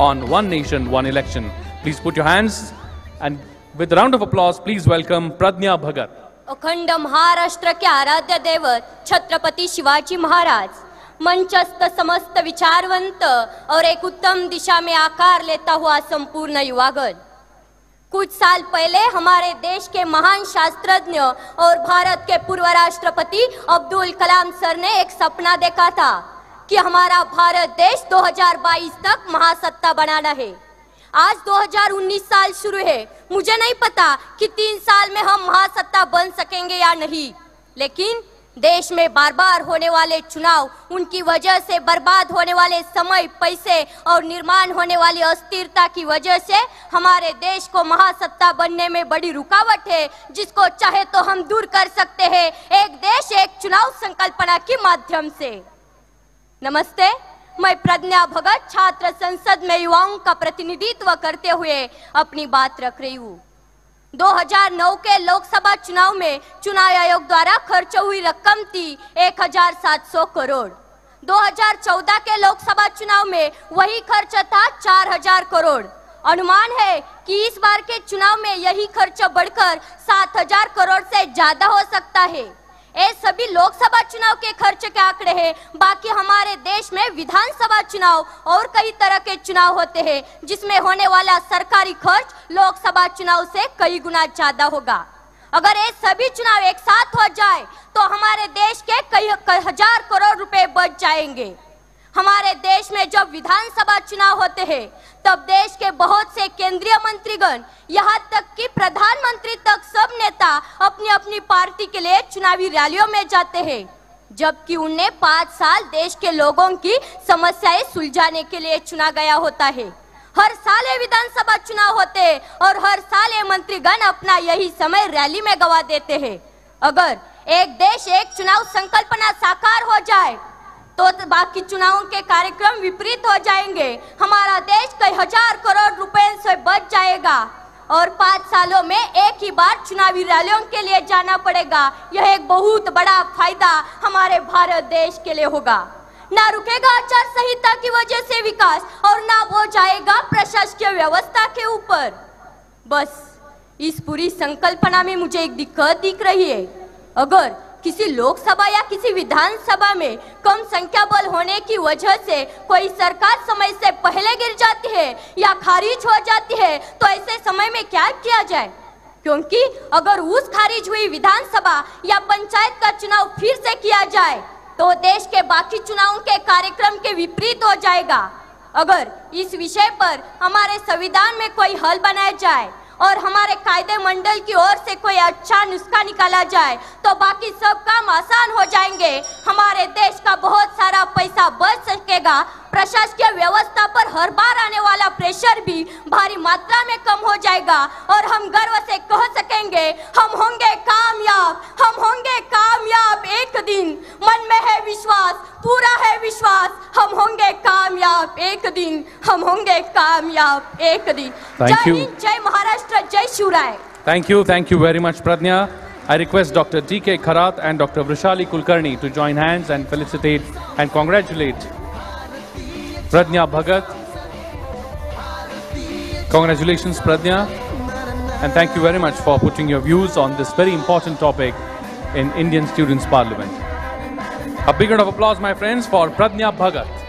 on One Nation, One Election. Please put your hands and with a round of applause, please welcome Pradnya Bhagat. अखंड महाराष्ट्र के आराध्य दैवत छत्रपति शिवाजी महाराज, मंचस्थ समस्त विचारवंत और एक उत्तम दिशा में आकार लेता हुआ संपूर्ण युवागण। कुछ साल पहले हमारे देश के महान शास्त्रज्ञ और भारत के पूर्व राष्ट्रपति अब्दुल कलाम सर ने एक सपना देखा था कि हमारा भारत देश 2022 तक महासत्ता बनाना है। आज 2019 साल शुरू है। मुझे नहीं पता कि 3 साल में हम महासत्ता बन सकेंगे या नहीं, लेकिन देश में बार बार होने वाले चुनाव, उनकी वजह से बर्बाद होने वाले समय, पैसे और निर्माण होने वाली अस्थिरता की वजह से हमारे देश को महासत्ता बनने में बड़ी रुकावट है, जिसको चाहे तो हम दूर कर सकते हैं एक देश एक चुनाव संकल्पना के माध्यम से। नमस्ते, मैं प्रज्ञा भगत छात्र संसद में युवाओं का प्रतिनिधित्व करते हुए अपनी बात रख रही हूँ। 2009 के लोकसभा चुनाव में चुनाव आयोग द्वारा खर्च हुई रकम थी 1700 करोड़। 2014 के लोकसभा चुनाव में वही खर्च था 4000 करोड़। अनुमान है कि इस बार के चुनाव में यही खर्च बढ़कर 7000 करोड़ से ज्यादा हो सकता है। ये सभी लोकसभा चुनाव के खर्च के आंकड़े हैं। बाकी हमारे देश में विधानसभा चुनाव और कई तरह के चुनाव होते हैं, जिसमें होने वाला सरकारी खर्च लोकसभा चुनाव से कई गुना ज्यादा होगा। अगर ये सभी चुनाव एक साथ हो जाए तो हमारे देश के कई हजार करोड़ रुपए बच जाएंगे। हमारे देश में जब विधानसभा चुनाव होते हैं तब देश के बहुत से केंद्रीय मंत्रीगण, यहाँ तक कि प्रधानमंत्री तक, सब नेता अपनी अपनी पार्टी के लिए चुनावी रैलियों में जाते हैं, जबकि उन्हें 5 साल देश के लोगों की समस्याएं सुलझाने के लिए चुना गया होता है। हर साल ये विधानसभा चुनाव होते हैं और हर साल ये मंत्रीगण अपना यही समय रैली में गवा देते हैं। अगर एक देश एक चुनाव संकल्पना साकार हो जाए तो बाकी चुनावों के कार्यक्रम विपरीत हो जाएंगे। हमारा देश कई हजार करोड़ रुपए से बच जाएगा और 5 सालों में एक ही बार चुनावी रैलियों के लिए जाना पड़ेगा। यह एक बहुत बड़ा फायदा हमारे भारत देश के लिए होगा। ना रुकेगा आचार संहिता की वजह से विकास और ना वो जाएगा प्रशासकीय व्यवस्था के ऊपर। बस इस पूरी संकल्पना में मुझे एक दिक्कत दिख रही है। अगर किसी लोकसभा या किसी विधानसभा में कम संख्या बल होने की वजह से कोई सरकार समय से पहले गिर जाती है या खारिज हो जाती है तो ऐसे समय में क्या किया जाए? क्योंकि अगर उस खारिज हुई विधानसभा या पंचायत का चुनाव फिर से किया जाए तो देश के बाकी चुनावों के कार्यक्रम के विपरीत हो जाएगा। अगर इस विषय पर हमारे संविधान में कोई हल बनाया जाए और हमारे कायदे मंडल की ओर से कोई अच्छा नुस्खा निकाला जाए तो बाकी सब काम आसान हो जाएंगे। हमारे देश का बहुत सारा पैसा बच सकेगा। प्रशासकीय व्यवस्था पर हर बार आने वाला प्रेशर भी भारी मात्रा में कम हो जाएगा और हम गर्व से कह सकेंगे, हम होंगे कामयाब, हम होंगे कामयाब एक दिन। मन में है विश्वास, पूरा है विश्वास, हम होंगे कामयाब एक दिन, हम होंगे कामयाब एक दिन। जय हिंद, जय महाराष्ट्र, जय Shivrai. Thank you very much, Pradnya. I request Dr. D.K. Kharath and Dr. Vrishali Kulkarni to join hands and felicitate and congratulate Pradnya Bhagat. Congratulations, Pradnya, and thank you very much for putting your views on this very important topic in Indian Students' Parliament. A big round of applause, my friends, for Pradnya Bhagat.